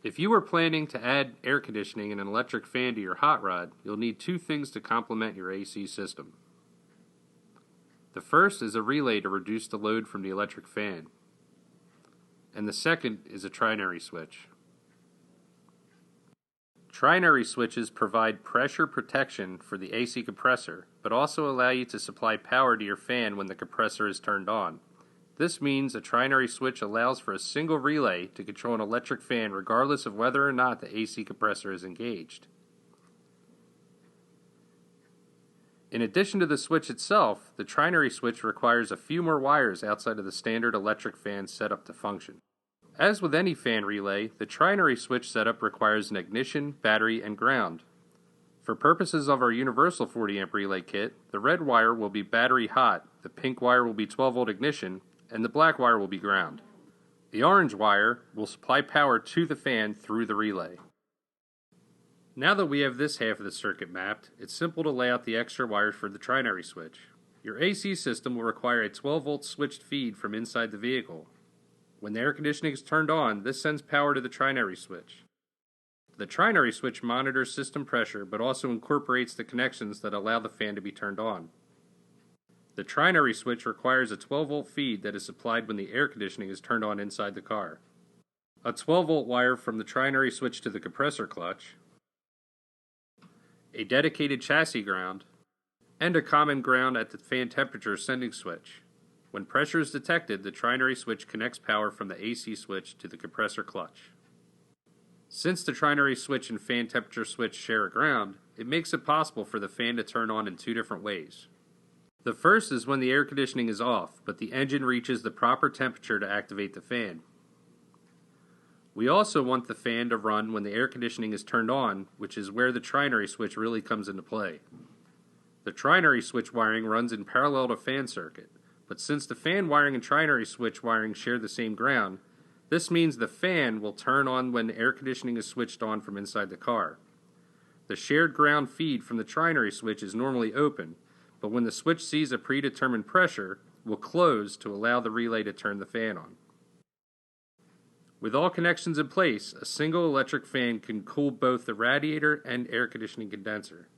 If you are planning to add air conditioning and an electric fan to your hot rod, you'll need two things to complement your AC system. The first is a relay to reduce the load from the electric fan, and the second is a trinary switch. Trinary switches provide pressure protection for the AC compressor, but also allow you to supply power to your fan when the compressor is turned on. This means a trinary switch allows for a single relay to control an electric fan regardless of whether or not the AC compressor is engaged. In addition to the switch itself, the trinary switch requires a few more wires outside of the standard electric fan setup to function. As with any fan relay, the trinary switch setup requires an ignition, battery, and ground. For purposes of our universal 40 amp relay kit, the red wire will be battery hot, the pink wire will be 12 volt ignition, and the black wire will be ground. The orange wire will supply power to the fan through the relay. Now that we have this half of the circuit mapped, it's simple to lay out the extra wires for the trinary switch. Your AC system will require a 12 volt switched feed from inside the vehicle. When the air conditioning is turned on, this sends power to the trinary switch. The trinary switch monitors system pressure but also incorporates the connections that allow the fan to be turned on. The trinary switch requires a 12 volt feed that is supplied when the air conditioning is turned on inside the car. A 12 volt wire from the trinary switch to the compressor clutch, a dedicated chassis ground, and a common ground at the fan temperature sending switch. When pressure is detected, the trinary switch connects power from the AC switch to the compressor clutch. Since the trinary switch and fan temperature switch share a ground, it makes it possible for the fan to turn on in two different ways. The first is when the air conditioning is off, but the engine reaches the proper temperature to activate the fan. We also want the fan to run when the air conditioning is turned on, which is where the trinary switch really comes into play. The trinary switch wiring runs in parallel to fan circuit, but since the fan wiring and trinary switch wiring share the same ground, this means the fan will turn on when the air conditioning is switched on from inside the car. The shared ground feed from the trinary switch is normally open, but when the switch sees a predetermined pressure, will close to allow the relay to turn the fan on. With all connections in place, a single electric fan can cool both the radiator and air conditioning condenser.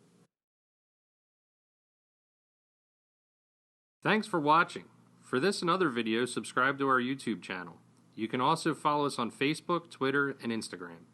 Thanks for watching. For this and other videos, subscribe to our YouTube channel. You can also follow us on Facebook, Twitter, and Instagram.